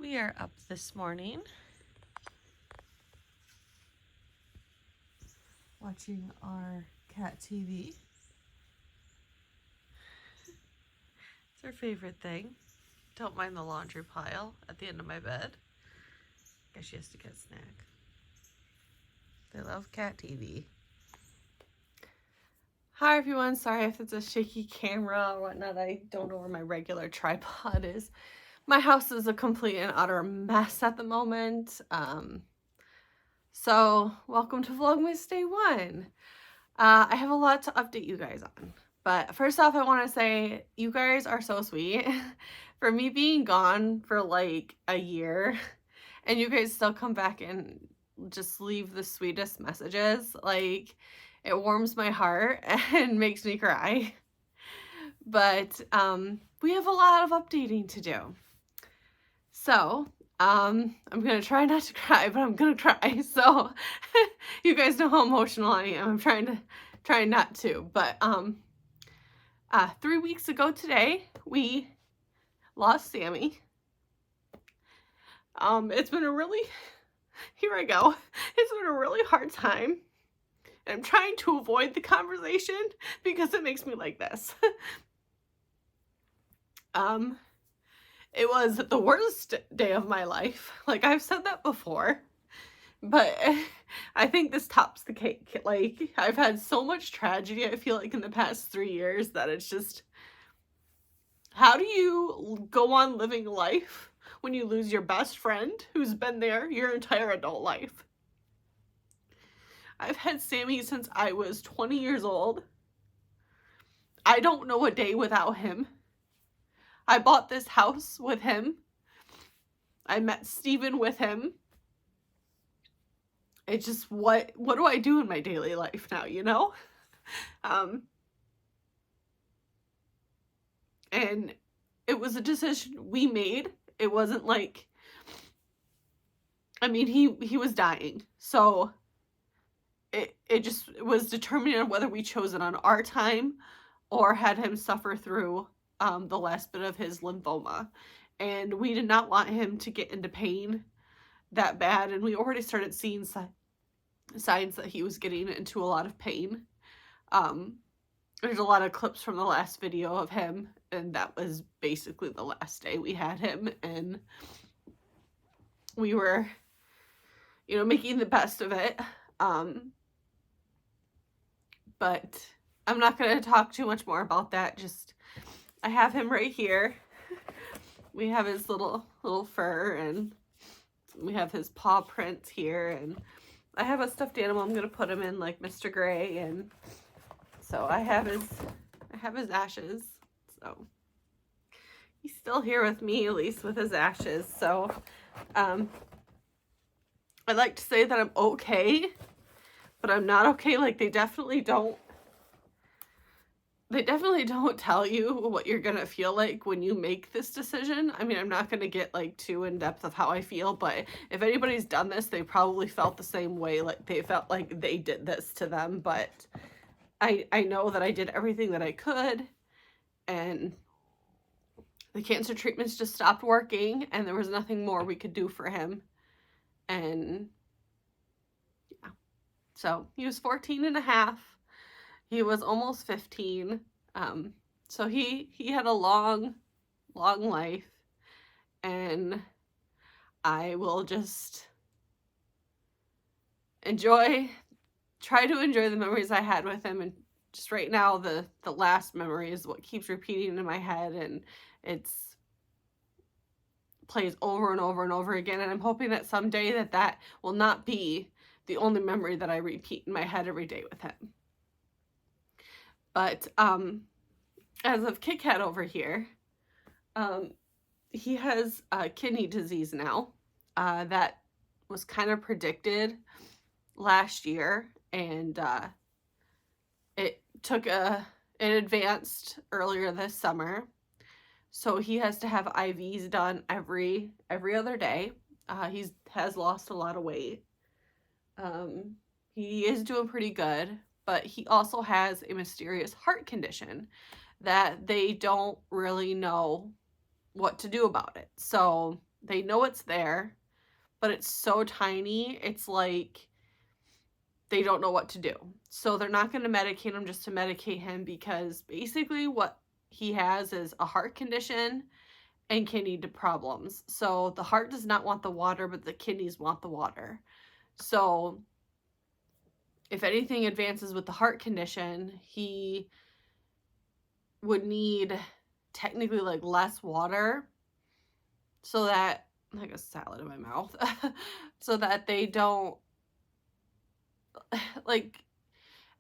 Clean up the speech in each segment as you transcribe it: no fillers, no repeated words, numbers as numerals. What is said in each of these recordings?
We are up this morning watching our cat TV. It's our favorite thing. Don't mind the laundry pile at the end of my bed. Guess she has to get a snack. They love cat TV. Hi everyone, sorry if it's a shaky camera or whatnot. I don't know where my regular tripod is. My house is a complete and utter mess at the moment. So welcome to Vlogmas Day 1. I have a lot to update you guys on. But first off, I want to say you guys are so sweet. For me being gone for like a year and you guys still come back and just leave the sweetest messages. Like, it warms my heart and makes me cry. But we have a lot of updating to do. So, I'm going to try not to cry, but I'm going to cry. So, you guys know how emotional I am. I'm trying not to. But 3 weeks ago today, we lost Sammy. It's been a really, here I go. It's been a really hard time. And I'm trying to avoid the conversation because it makes me like this. It was the worst day of my life. Like, I've said that before, but I think this tops the cake. Like, I've had so much tragedy, I feel like, in the past 3 years that it's just, how do you go on living life when you lose your best friend who's been there your entire adult life? I've had Sammy since I was 20 years old. I don't know a day without him. I bought this house with him. I met Steven with him. It's just, what do I do in my daily life now, you know? And it was a decision we made. It wasn't like, I mean, he was dying. So it just was determining on whether we chose it on our time or had him suffer through the last bit of his lymphoma. And we did not want him to get into pain that bad. And we already started seeing signs that he was getting into a lot of pain. There's a lot of clips from the last video of him, and that was basically the last day we had him. And we were, you know, making the best of it. But I'm not going to talk too much more about that. Just, I have him right here. We have his little fur, and we have his paw prints here, and I have a stuffed animal I'm going to put him in, like Mr. Gray, and so I have his ashes. So he's still here with me, at least with his ashes. So I'd like to say that I'm okay, but I'm not okay. Like, they definitely don't tell you what you're gonna feel like when you make this decision. I mean, I'm not gonna get like too in depth of how I feel, but if anybody's done this, they probably felt the same way. Like, they felt like they did this to them. But I know that I did everything that I could, and the cancer treatments just stopped working, and there was nothing more we could do for him. And yeah, so he was 14 and a half. He was almost 15. So he had a long life, and I will just try to enjoy the memories I had with him. And just right now, the last memory is what keeps repeating in my head, and it's plays over and over and over again. And I'm hoping that someday that will not be the only memory that I repeat in my head every day with him. But as of Kit Kat over here, he has kidney disease now. That was kind of predicted last year, and it advanced earlier this summer. So he has to have IVs done every other day. He has lost a lot of weight. He is doing pretty good, but he also has a mysterious heart condition that they don't really know what to do about it. So They know it's there, but it's so tiny, it's like they don't know what to do. So they're not going to medicate him just to medicate him, because basically what he has is a heart condition and kidney problems. So the heart does not want the water, but the kidneys want the water. So if anything advances with the heart condition, he would need technically like less water, so that, like a salad in my mouth, so that they don't, like,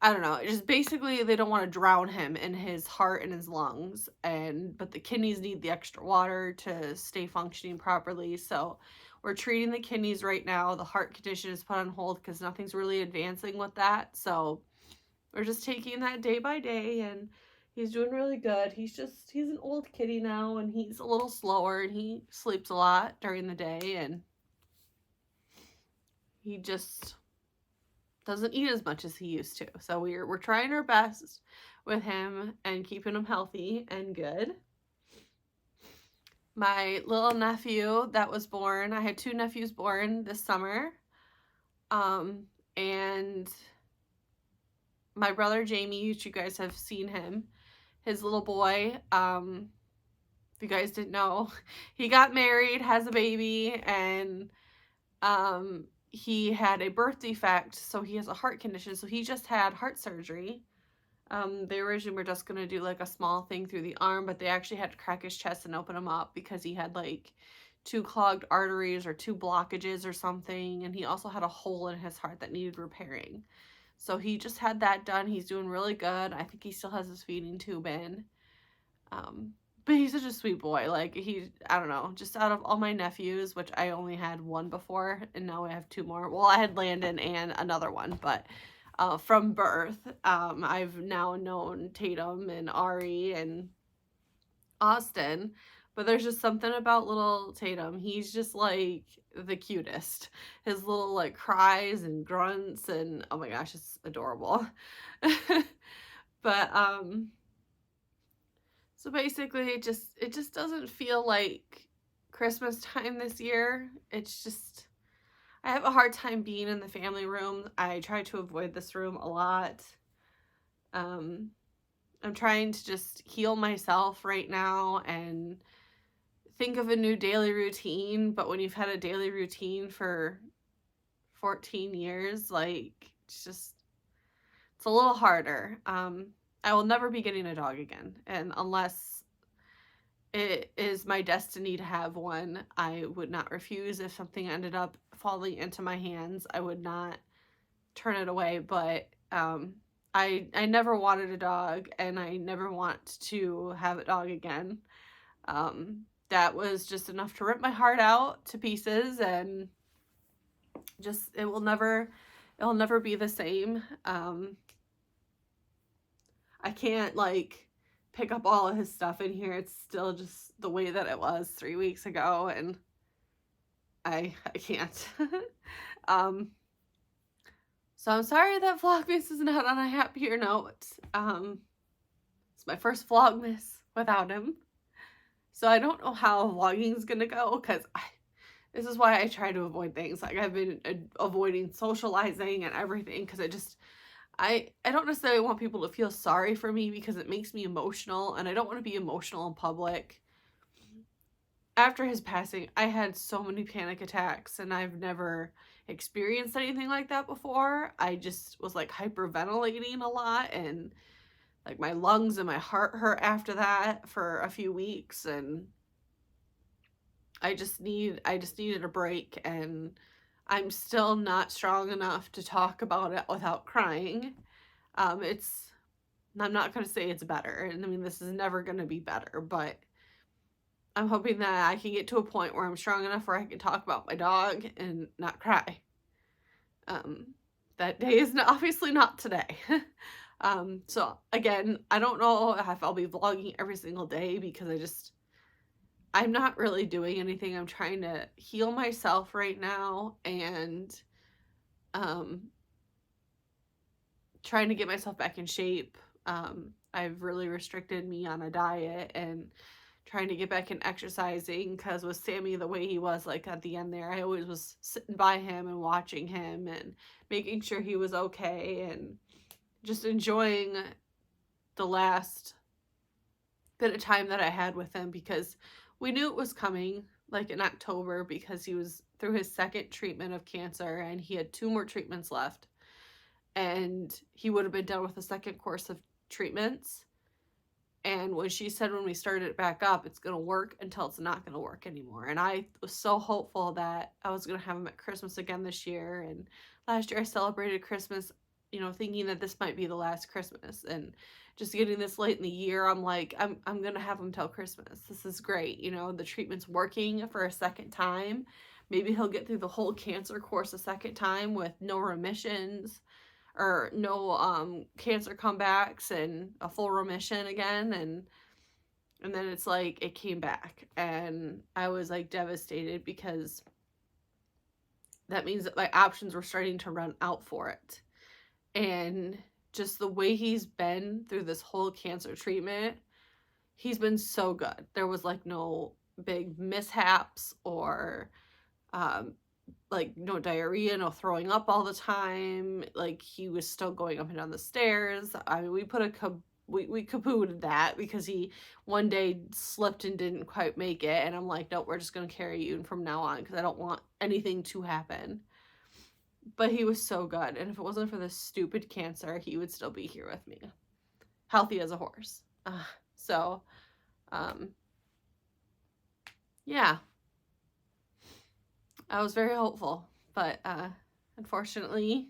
I don't know, just basically they don't want to drown him in his heart and his lungs, but the kidneys need the extra water to stay functioning properly. So we're treating the kidneys right now. The heart condition is put on hold because nothing's really advancing with that. So we're just taking that day by day, and he's doing really good. He's an old kitty now, and he's a little slower, and he sleeps a lot during the day, and he just doesn't eat as much as he used to. So we're trying our best with him and keeping him healthy and good. My little nephew that was born, I had 2 nephews born this summer. And my brother Jamie, which you guys have seen him, his little boy, if you guys didn't know, he got married, has a baby, and he had a birth defect, so he has a heart condition, so he just had heart surgery. They originally were just going to do like a small thing through the arm, but they actually had to crack his chest and open him up because he had like 2 clogged arteries or 2 blockages or something, and he also had a hole in his heart that needed repairing. So he just had that done. He's doing really good. I think he still has his feeding tube in. But he's such a sweet boy. Like, I don't know, just out of all my nephews, which I only had 1 before, and now I have 2 more. Well, I had Landon and another one, but from birth, I've now known Tatum and Ari and Austin. But there's just something about little Tatum. He's just like the cutest. His little like cries and grunts, and oh my gosh, it's adorable. But so basically it just doesn't feel like Christmas time this year. It's just, I have a hard time being in the family room. I try to avoid this room a lot. I'm trying to just heal myself right now and think of a new daily routine, but when you've had a daily routine for 14 years, like, it's a little harder. I will never be getting a dog again, and unless it is my destiny to have one, I would not refuse. If something ended up falling into my hands, I would not turn it away. But I never wanted a dog, and I never want to have a dog again. That was just enough to rip my heart out to pieces, and just, it'll never be the same. I can't like pick up all of his stuff in here. It's still just the way that it was 3 weeks ago, and I can't. So I'm sorry that Vlogmas is not on a happier note. It's my first Vlogmas without him. So I don't know how vlogging is gonna go, because this is why I try to avoid things. Like, I've been avoiding socializing and everything, because I don't necessarily want people to feel sorry for me, because it makes me emotional, and I don't want to be emotional in public. After his passing, I had so many panic attacks, and I've never experienced anything like that before. I just was like hyperventilating a lot, and like my lungs and my heart hurt after that for a few weeks, and I just needed a break, and I'm still not strong enough to talk about it without crying. I'm not going to say it's better, and I mean, this is never going to be better, but I'm hoping that I can get to a point where I'm strong enough where I can talk about my dog and not cry. That day is obviously not today. So again, I don't know if I'll be vlogging every single day, because I'm not really doing anything. I'm trying to heal myself right now, and trying to get myself back in shape. I've really restricted me on a diet and trying to get back in exercising, because with Sammy the way he was, like, at the end there, I always was sitting by him and watching him and making sure he was okay, and just enjoying the last bit of time that I had with him, because we knew it was coming, like, in October, because he was through his second treatment of cancer and he had 2 more treatments left, and he would have been done with the second course of treatments. And when she said when we started it back up, it's going to work until it's not going to work anymore. And I was so hopeful that I was going to have him at Christmas again this year. And last year I celebrated Christmas, you know, thinking that this might be the last Christmas. And just getting this late in the year, I'm like, I'm going to have him till Christmas. This is great. You know, the treatment's working for a second time. Maybe he'll get through the whole cancer course a second time with no remissions, or no cancer comebacks, and a full remission again, and then it's like it came back, and I was like devastated, because that means that my options were starting to run out for it. And just the way he's been through this whole cancer treatment, he's been so good. There was like no big mishaps, or like no diarrhea, no throwing up all the time. Like, he was still going up and down the stairs. I mean, we kapooed that, because he one day slipped and didn't quite make it, and I'm like, no, we're just gonna carry you from now on, because I don't want anything to happen. But he was so good, and if it wasn't for this stupid cancer, he would still be here with me, healthy as a horse. So yeah, I was very hopeful, but unfortunately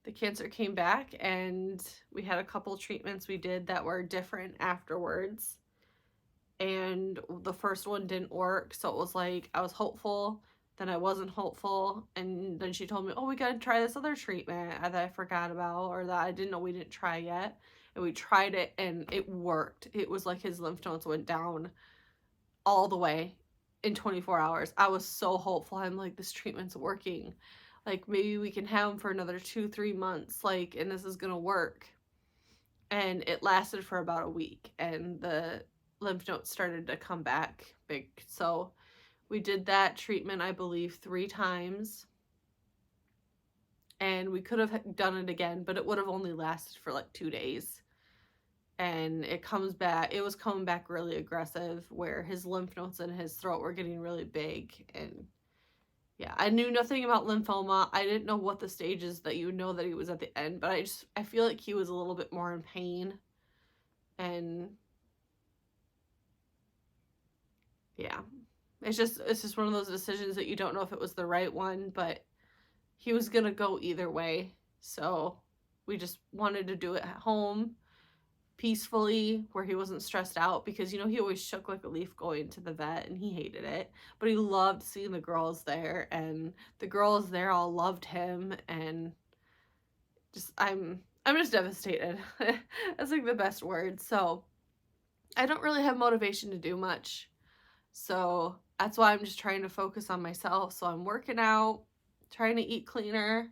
the cancer came back, and we had a couple treatments we did that were different afterwards, and the first one didn't work. So it was like I was hopeful, then I wasn't hopeful, and then she told me, oh, we gotta try this other treatment that I forgot about, or that I didn't know we didn't try yet, and we tried it and it worked. It was like his lymph nodes went down all the way in 24 hours. I was so hopeful. I'm like, this treatment's working. Like, maybe we can have him for another 2-3 months, like, and this is gonna work. And it lasted for about a week, and the lymph nodes started to come back big. So we did that treatment, I believe, 3 times. And we could have done it again, but it would have only lasted for like 2 days. And it was coming back really aggressive, where his lymph nodes in his throat were getting really big. And yeah, I knew nothing about lymphoma. I didn't know what the stages that you would know that he was at the end, but I feel like he was a little bit more in pain. And yeah, it's just one of those decisions that you don't know if it was the right one, but he was gonna go either way. So we just wanted to do it at home, peacefully, where he wasn't stressed out, because, you know, he always shook like a leaf going to the vet, and he hated it, but he loved seeing the girls there, and the girls there all loved him, and just I'm just devastated. That's like the best word. So I don't really have motivation to do much, so that's why I'm just trying to focus on myself. So I'm working out, trying to eat cleaner.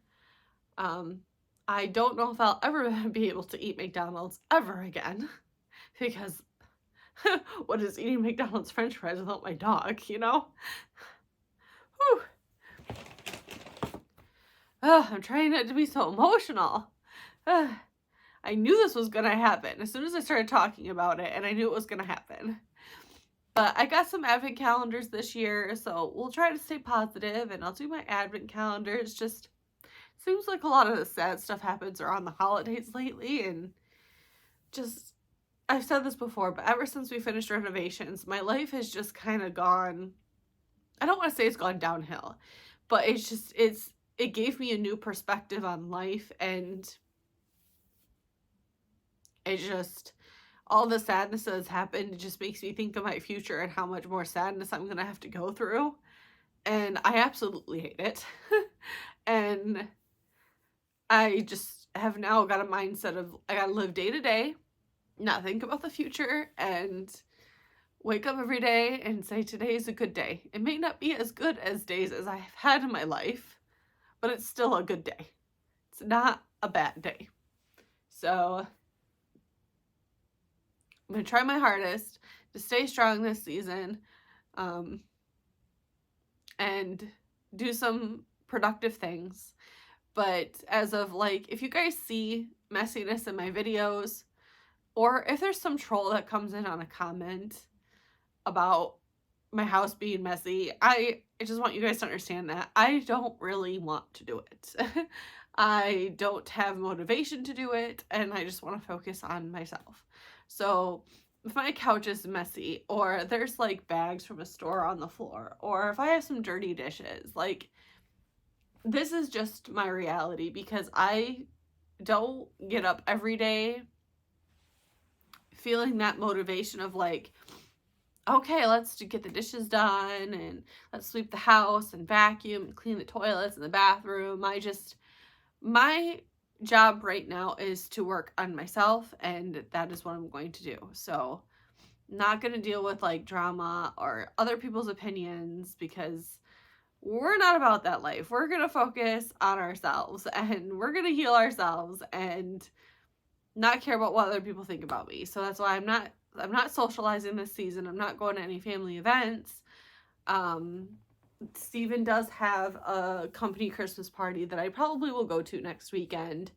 I don't know if I'll ever be able to eat McDonald's ever again, because what is eating McDonald's french fries without my dog, you know? Whew. I'm trying not to be so emotional. I knew this was going to happen as soon as I started talking about it, and I knew it was going to happen. But I got some advent calendars this year, so we'll try to stay positive, and I'll do my advent calendars. Just seems like a lot of the sad stuff happens around the holidays lately, and just, I've said this before, but ever since we finished renovations, my life has just kind of gone, I don't want to say it's gone downhill, but it gave me a new perspective on life, and it just, all the sadness that has happened, it just makes me think of my future and how much more sadness I'm going to have to go through, and I absolutely hate it. And I just have now got a mindset of, I gotta live day to day, not think about the future, and wake up every day and say, today is a good day. It may not be as good as days as I've had in my life, but it's still a good day. It's not a bad day. So I'm gonna try my hardest to stay strong this season, and do some productive things. But as of like, if you guys see messiness in my videos, or if there's some troll that comes in on a comment about my house being messy, I just want you guys to understand that I don't really want to do it. I don't have motivation to do it, and I just want to focus on myself. So if my couch is messy, or there's like bags from a store on the floor, or if I have some dirty dishes, like, this is just my reality, because I don't get up every day feeling that motivation of like, okay, let's get the dishes done, and let's sweep the house and vacuum and clean the toilets and the bathroom. My job right now is to work on myself, and that is what I'm going to do. So not going to deal with like drama or other people's opinions, because we're not about that life. We're going to focus on ourselves, and we're going to heal ourselves and not care about what other people think about me. So that's why I'm not socializing this season. I'm not going to any family events. Steven does have a company Christmas party that I probably will go to next weekend.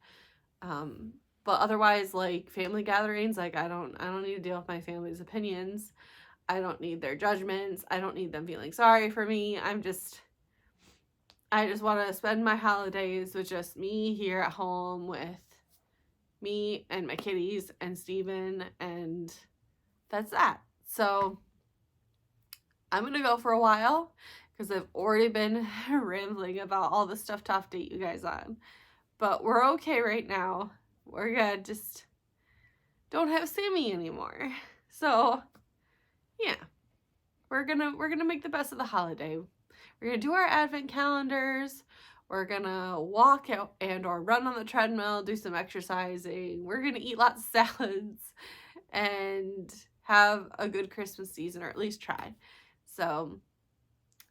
But otherwise, like, family gatherings, like, I don't need to deal with my family's opinions. I don't need their judgments. I don't need them feeling sorry for me. I just want to spend my holidays with just me here at home with me and my kitties and Steven, and that's that. So I'm going to go for a while, because I've already been rambling about all the stuff to update you guys on. But we're okay right now. We're good. Just don't have Sammy anymore. So yeah, we're gonna make the best of the holiday. We're gonna do our advent calendars. We're gonna walk out and or run on the treadmill, do some exercising. We're gonna eat lots of salads and have a good Christmas season, or at least try. So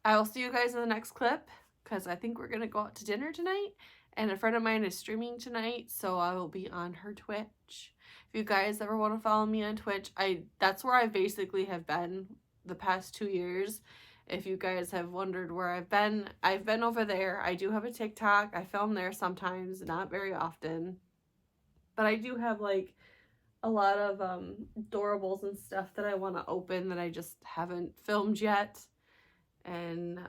I will see you guys in the next clip, because I think we're gonna go out to dinner tonight, and a friend of mine is streaming tonight, so I will be on her Twitch. If you guys ever want to follow me on Twitch, that's where I basically have been the past 2 years. If you guys have wondered where I've been over there. I do have a TikTok. I film there sometimes, not very often. But I do have like a lot of adorables and stuff that I want to open that I just haven't filmed yet. And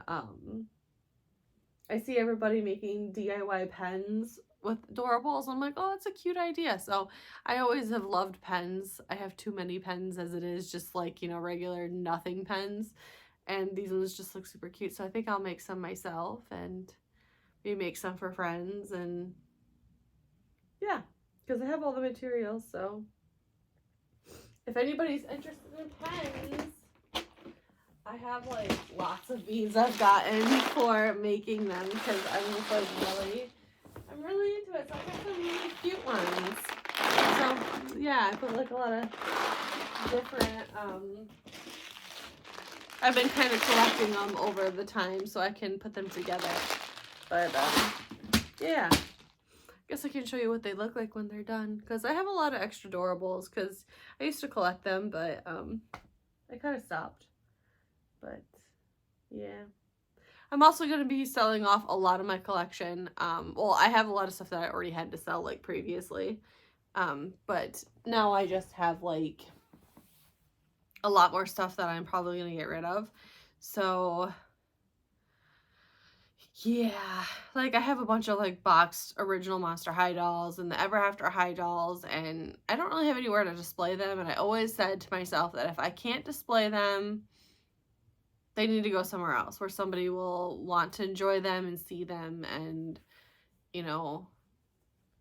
I see everybody making DIY pens with adorables. I'm like, oh, that's a cute idea. So I always have loved pens. I have too many pens as it is, just like, you know, regular nothing pens. And these ones just look super cute. So I think I'll make some myself and maybe make some for friends. And yeah, because I have all the materials. So if anybody's interested in pens, I have like lots of beads I've gotten for making them, because I'm just like I'm really into it. So I got some really cute ones. So yeah, I put like a lot of different, I've been kind of collecting them over the time so I can put them together. But yeah, I guess I can show you what they look like when they're done, because I have a lot of extra adorables, because I used to collect them, but I kind of stopped. But yeah, I'm also going to be selling off a lot of my collection. Well, I have a lot of stuff that I already had to sell like previously, but now I just have like a lot more stuff that I'm probably going to get rid of. So yeah, like I have a bunch of like boxed original Monster High dolls and the Ever After High dolls, and I don't really have anywhere to display them. And I always said to myself that if I can't display them, they need to go somewhere else where somebody will want to enjoy them and see them, and, you know,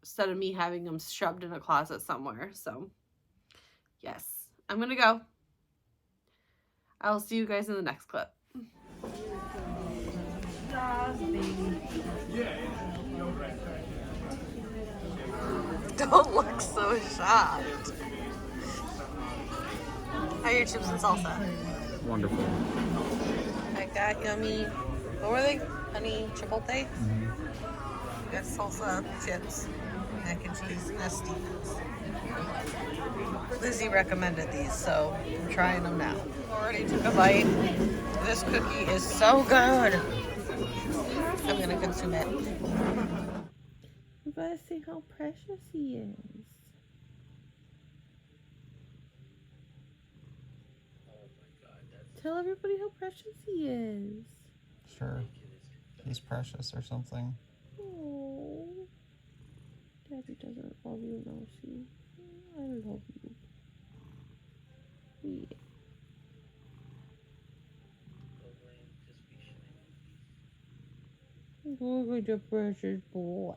instead of me having them shoved in a closet somewhere. So yes, I'm gonna go. I'll see you guys in the next clip. Don't look so shocked. How are your chips and salsa? Wonderful. I got yummy, what were they? Honey chipotle? Mm-hmm. I got salsa, chips, mac and cheese, and Stevens. Lizzie recommended these, so I'm trying them now. Already took a bite. This cookie is so good. I'm gonna consume it. You guys see how precious he is. Tell everybody how precious he is. Sure. He's precious or something. Oh, Daddy doesn't love you, Mousy. I love you. Yeah. Look at the precious boy.